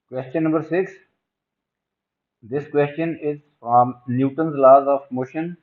Question number 6. This question is from Newton's laws of motion.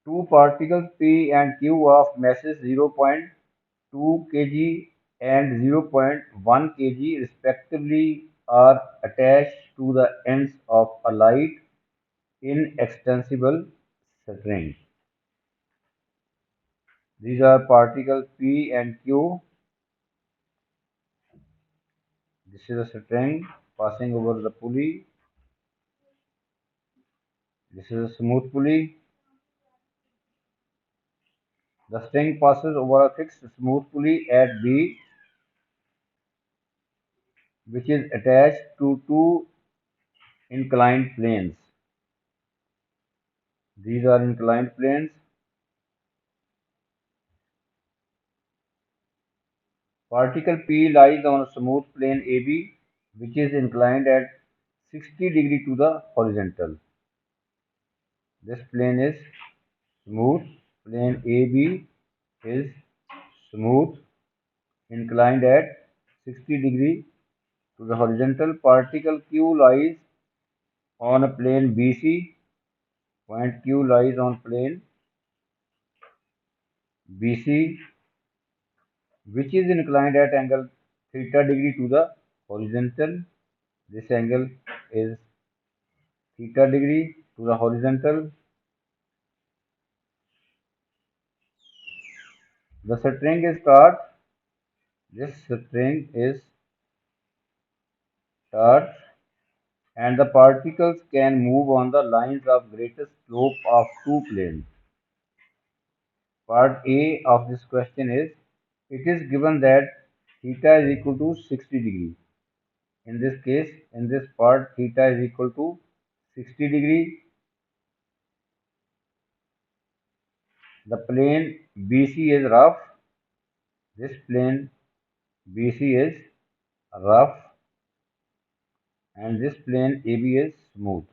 Two particles P and Q of masses 0.2 kg and 0.1 kg respectively are attached to the ends of a light inextensible string. These are particles P and Q. This is a string passing over the pulley. This is a smooth pulley. The string passes over a fixed smooth pulley at B, which is attached to two inclined planes. These are inclined planes. Particle P lies on a smooth plane AB, which is inclined at 60 degree to the horizontal. This plane is smooth. Plane AB is smooth, inclined at 60 degree to the horizontal. Particle Q lies on a plane BC. Point Q lies on plane BC, which is inclined at angle theta degree to the horizontal. This angle is theta degree to the horizontal. The string is taut. This string is taut, and the particles can move on the lines of greatest slope of two planes. Part A of this question is, it is given that theta is equal to 60 degree. In this case, in this part, theta is equal to 60 degree. The plane BC is rough. This plane BC is rough, and this plane AB is smooth.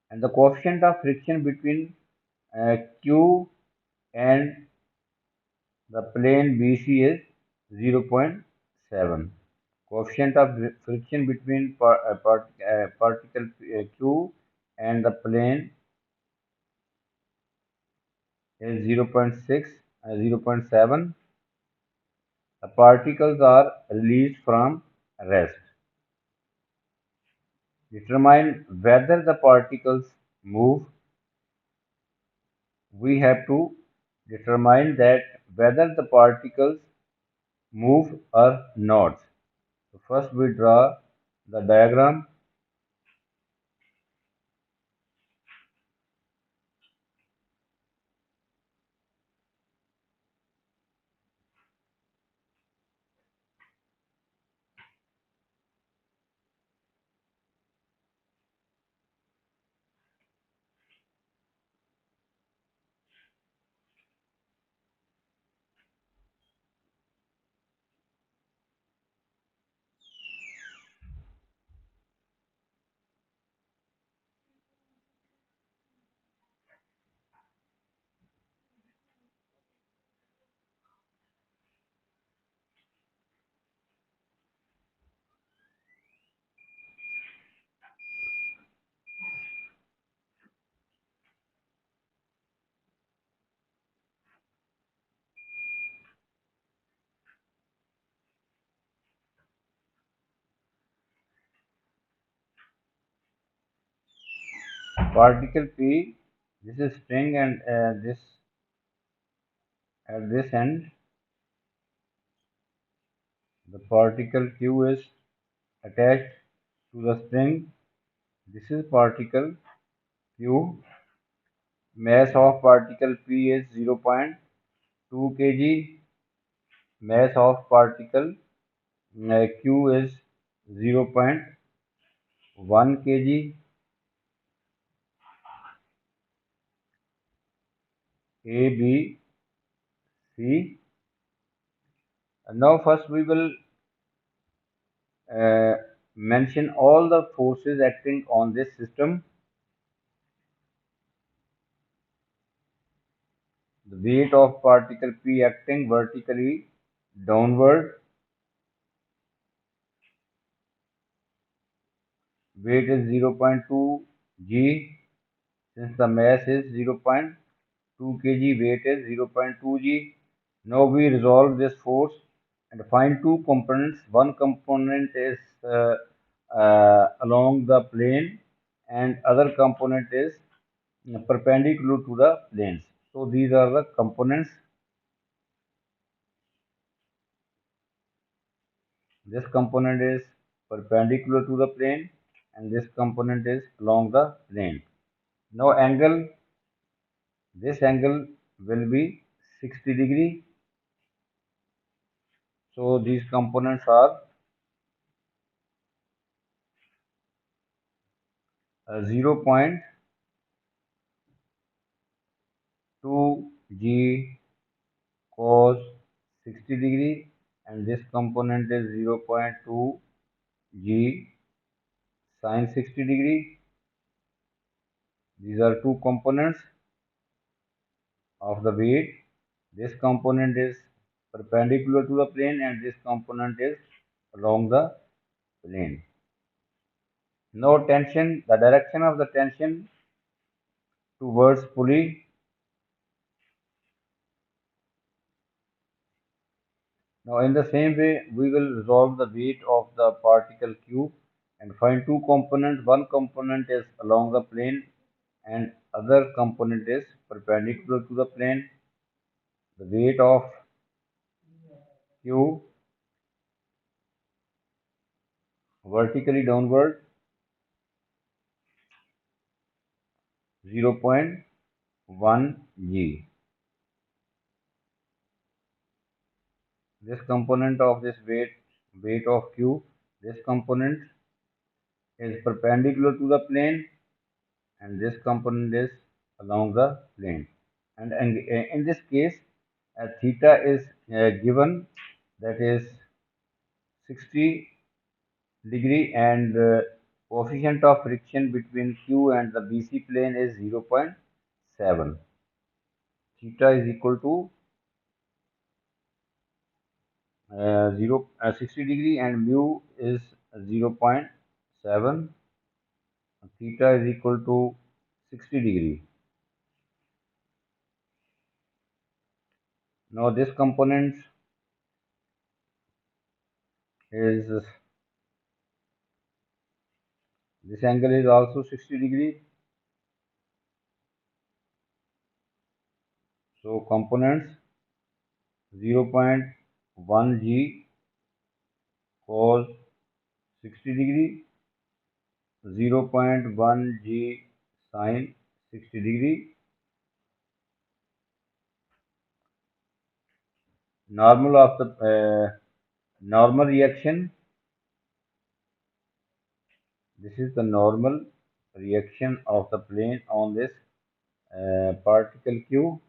And the coefficient of friction between Q and the plane BC is 0.7. Coefficient of friction between particle Q and the plane is 0.6, 0.7. The particles are released from rest. Determine whether the particles move. We have to determine that whether the particles move or not. So first we draw the diagram. Particle P, this is string, and this at this end the particle Q is attached to the string. This is particle Q. Mass of particle P is 0.2 kg. Mass of particle Q is 0.1 kg. A, B, C. And now first we will uh, mention all the forces acting on this system. The weight of particle P acting vertically downward, weight is 0.2 g. Since the mass is 0.2 kg, weight is 0.2 g. Now we resolve this force and find two components. One component is along the plane and other component is perpendicular to the planes. So these are the components. This component is perpendicular to the plane and this component is along the plane. Now this angle will be 60 degree. So these components are 0.2 g cos 60 degree and this component is 0.2 g sin 60 degree. These are two components of the weight. This component is perpendicular to the plane and this component is along the plane. Now tension, the direction of the tension towards pulley. Now in the same way, we will resolve the weight of the particle Q and find two components. One component is along the plane and other component is perpendicular to the plane. The weight of Q vertically downward 0.1 g. This component of this weight of Q, this component is perpendicular to the plane and this component is along the plane. And in this case, theta is given, that is 60 degree, and coefficient of friction between Q and the BC plane is 0.7. Theta is equal to 60 degree and mu is 0.7. Theta is equal to 60 degree. Now this component is, this angle is also 60 degree. So components 0.1 g cos 60 degree, 0.1 g sin 60 degree. Normal of the normal reaction. This is the normal reaction of the plane on this particle Q,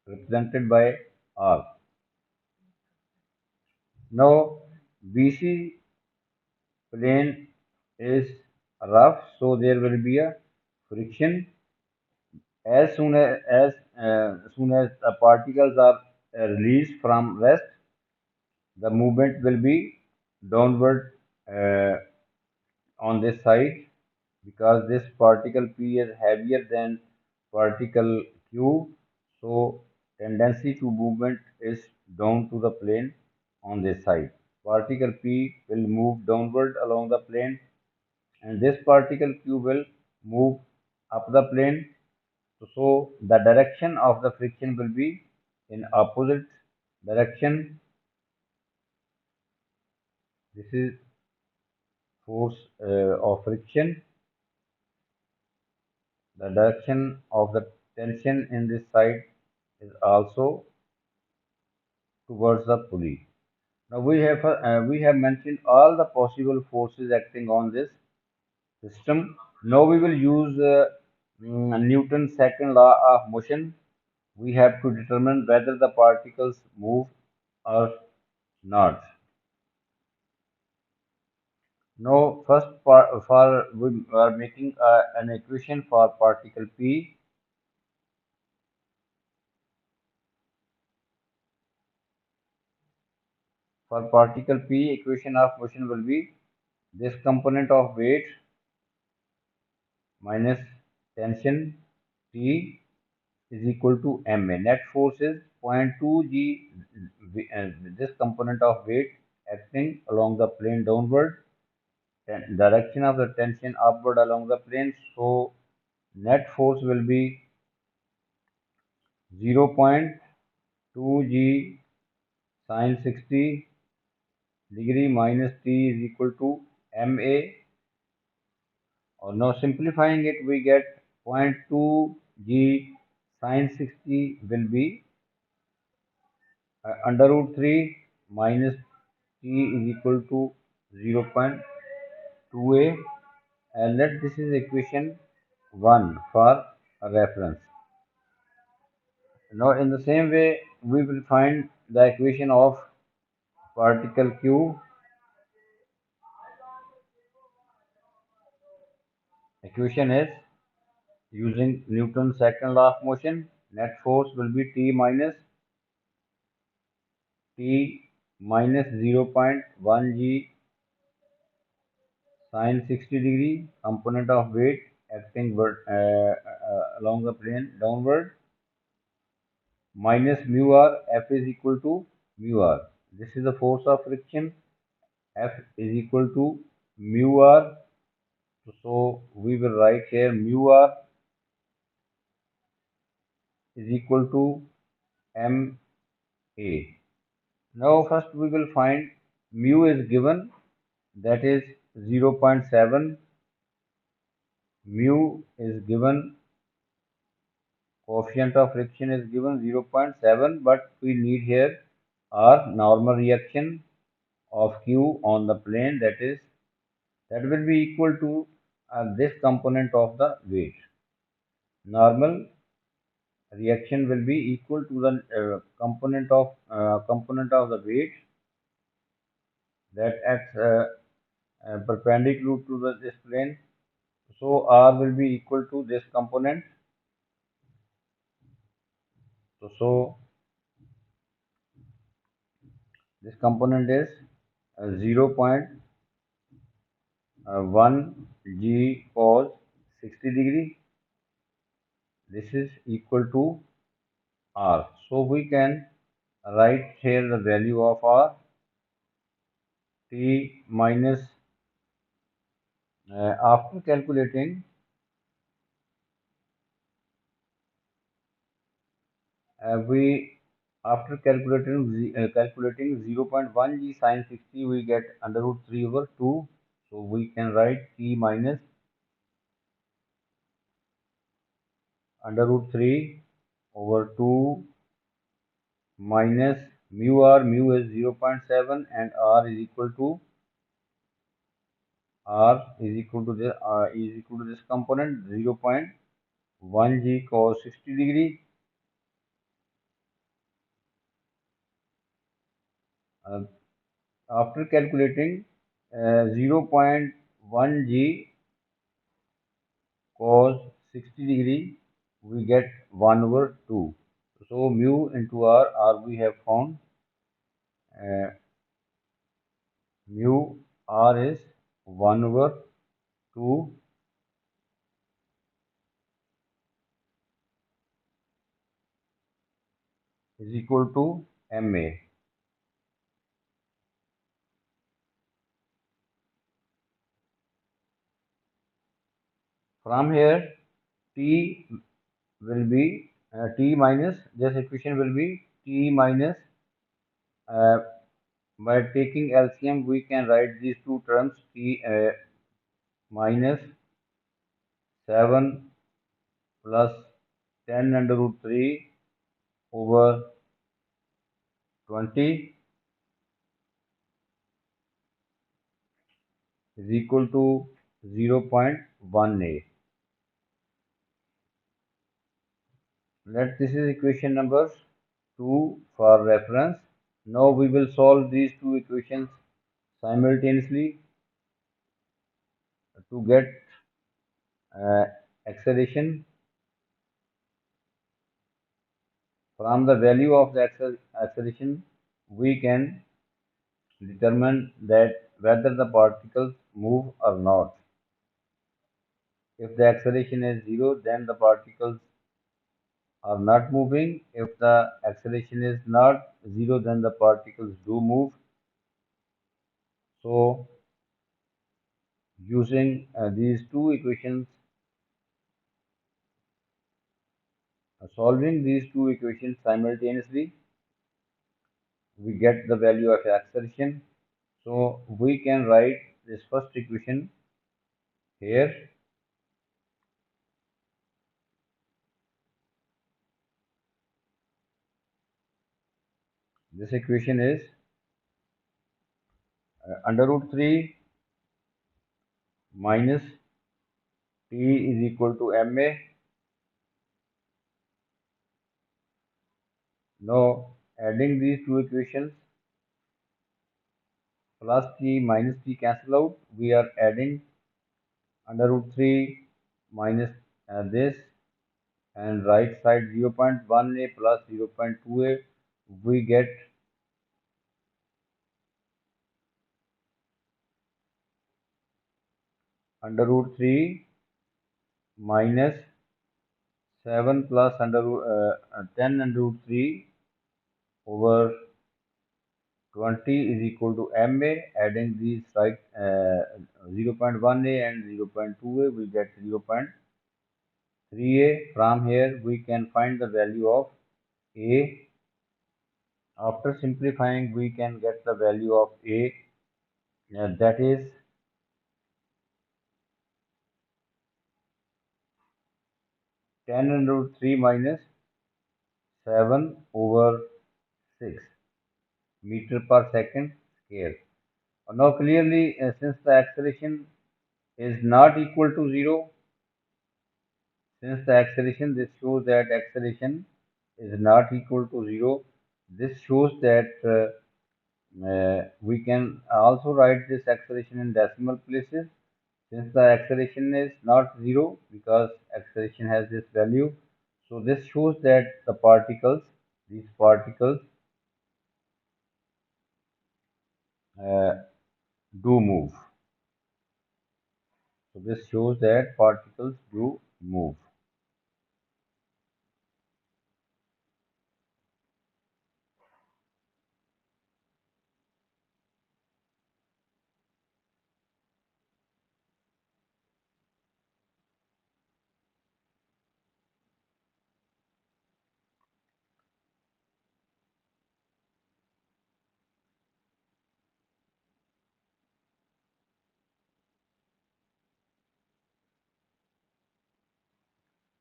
represented by R. Now BC plane is rough, so there will be a friction. As soon as the particles are released from rest, the movement will be downward uh, on this side, because this particle P is heavier than particle Q, so tendency to movement is down to the plane on this side. Particle P will move downward along the plane and this particle Q will move up the plane. So the direction of the friction will be in opposite direction. This is force of friction. The direction of the tension in this side is also towards the pulley. Now we have mentioned all the possible forces acting on this system. Now we will use Newton's second law of motion, we have to determine whether the particles move or not. Now, for we are making an equation for particle P. For particle P, equation of motion will be this component of weight minus tension T is equal to ma. Net force is 0.2 g. This component of weight acting along the plane downward, direction of the tension upward along the plane. So net force will be 0.2 g sine 60 degree minus T is equal to ma. Or now simplifying it, we get 0.2 g sine 60 will be under root 3 minus T is equal to 0.2a, and let this is equation 1 for a reference. Now in the same way we will find the equation of particle Q. Equation is using Newton's second law of motion, net force will be T minus 0.1 g sine 60 degree, component of weight acting along the plane downward, minus mu r. F is equal to mu r. This is the force of friction. F is equal to mu r. So we will write here mu r is equal to m a. Now first we will find mu is given, that is 0.7. Mu is given, coefficient of friction is given 0.7, but we need here our normal reaction of Q on the plane, that will be equal to this component of the weight. Normal reaction will be equal to the component of the weight that acts perpendicular to this plane. So R will be equal to this component. So this component is 0.1 g cos 60 degree. This is equal to R. So we can write here the value of R. T minus, after calculating, we after calculating 0.1 g sine 60, we get under root 3 over 2. So we can write T minus under root 3 over 2 minus mu r. Mu is 0.7 and r is equal to this component 0.1 g cos 60 degree. Uh, After calculating 0.1 g cos 60 degree, we get 1 over 2. So mu into r we have found, uh, mu r is 1 over 2 is equal to ma. From here, T will be T minus, this equation will be T minus, uh, by taking LCM we can write these two terms, T minus 7 plus 10 under root 3 over 20 is equal to 0.1a. Let this is equation number 2 for reference. Now we will solve these two equations simultaneously to get uh, acceleration. From the value of the acceleration, we can determine that whether the particles move or not. If the acceleration is 0, then the particles are not moving. If the acceleration is not 0, then the particles do move. So, using these two equations, solving these two equations simultaneously, we get the value of acceleration. So, we can write this first equation here. This equation is under root 3 minus t is equal to ma. Now, adding these two equations, plus t minus t cancel out, we are adding under root 3 minus this, and right side 0.1a plus 0.2a, we get under root 3 minus 7 plus under 10 under root 3 over 20 is equal to ma. Adding these right 0.1a and 0.2a, we get 0.3a. From here, we can find the value of a. After simplifying, we can get the value of a, that is 10 under root 3 minus 7 over 6 meter per second square. Now clearly, since the acceleration is not equal to 0, since the acceleration, this shows that acceleration is not equal to 0. This shows that we can also write this acceleration in decimal places. Since the acceleration is not 0, because acceleration has this value, so this shows that the particles, these particles uh, do move. So this shows that particles do move.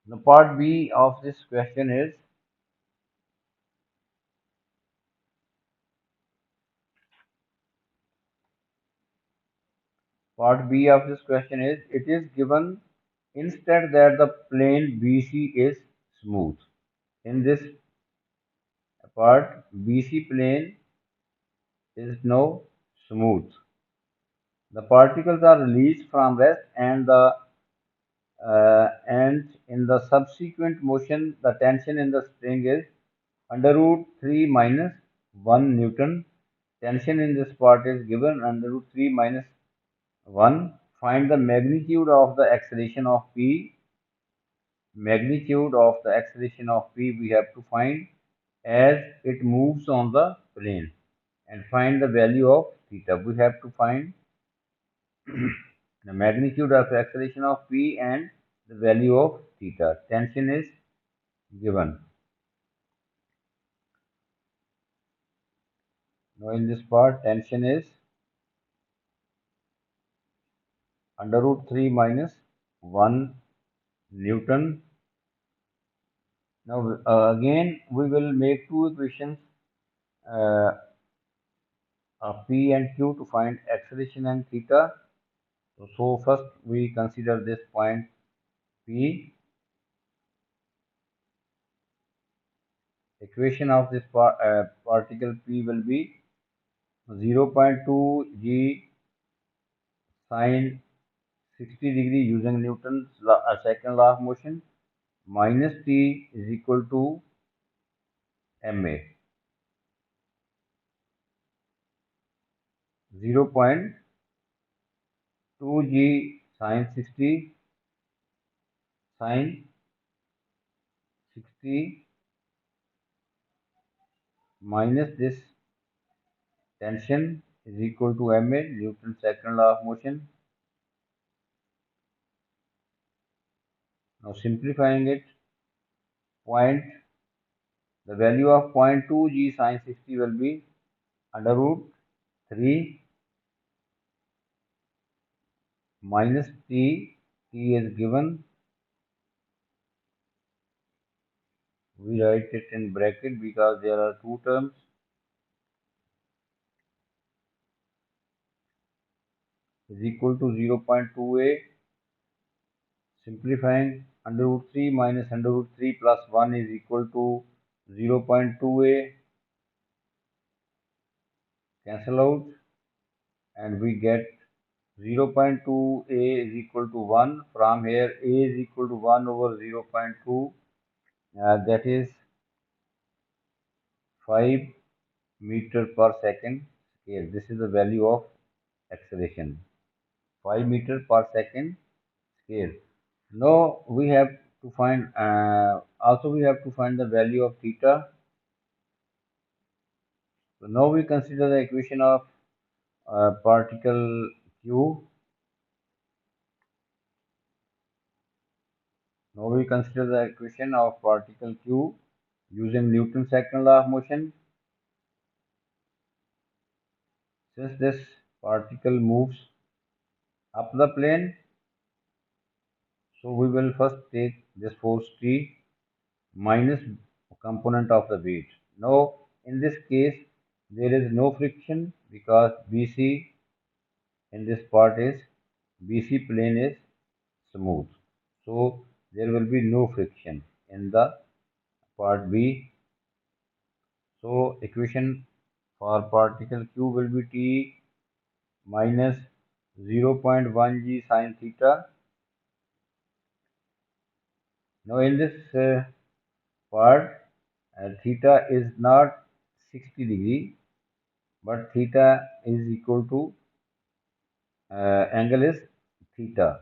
The part B of this question is, part B of this question is, it is given instead that the plane BC is smooth. In this part, BC plane is now smooth. The particles are released from rest, and in the subsequent motion, the tension in the spring is under root 3 minus 1 Newton. Tension in this part is given under root 3 minus 1. Find the magnitude of the acceleration of P. Magnitude of the acceleration of P we have to find as it moves on the plane, and find the value of theta. We have to find the magnitude of acceleration of P and the value of theta. Tension is given. Now in this part, tension is under root 3 minus 1 Newton. Now again we will make two equations uh, of P and Q to find acceleration and theta. So first we consider this point P. equation of this particle P will be 0.2 g sine 60 degree using Newton's second law of motion minus T is equal to ma. 0.2 g sine 60 minus this tension is equal to ma, Newton's second law of motion. Now simplifying it, point the value of 0.2 g sine 60 will be under root 3 minus t. T is given. We write it in bracket because there are two terms. Is equal to 0.2a. Simplifying, under root 3 minus under root 3 plus 1 is equal to 0.2a. Cancel out and we get 0.2a is equal to 1. From here a is equal to 1 over 0.2, that is 5 meter per second scale. This is the value of acceleration, 5 meter per second scale. Now we have to find also we have to find the value of theta. So now we consider the equation of particle q. Now we consider the equation of particle q using Newton's second law of motion. Since this particle moves up the plane, so we will first take this force T minus component of the weight. Now in this case there is no friction because BC in this part is BC plane is smooth. So there will be no friction in the part B. So equation for particle Q will be T minus 0.1 g sine theta. Now in this part, theta is not 60 degree, but theta is equal to angle is theta.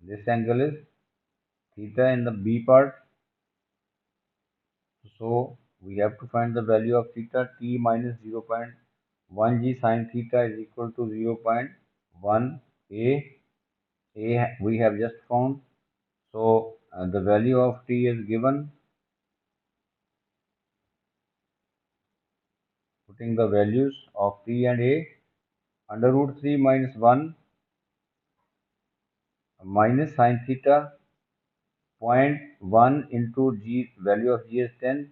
This angle is theta in the B part. So we have to find the value of theta. T minus 0.1 g sine theta is equal to 0.1 a. A we have just found. So the value of T is given. Putting the values of T and A, under root 3 minus 1 minus sine theta, 0.1 into G, value of G is 10.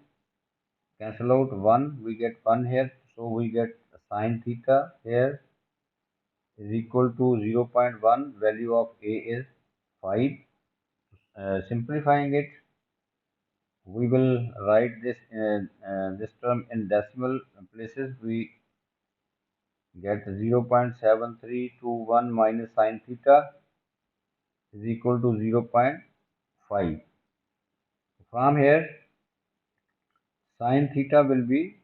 Cancel out 1, we get 1 here. So we get sine theta here is equal to 0.1. Value of A is 5. Simplifying it, we will write this term in decimal places. We get 0.7321 minus sine theta is equal to 0.5. From here, sine theta will be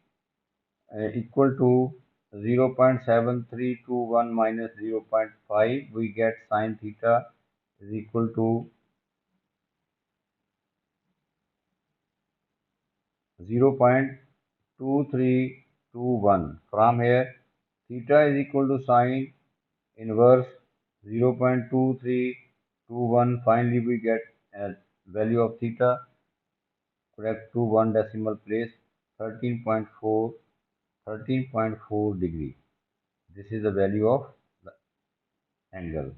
equal to 0.7321 minus 0.5. We get sine theta is equal to 0.2321. From here, theta is equal to sine inverse 0.2321. Finally, we get a value of theta correct to one decimal place, 13.4 degree. This is the value of the angle.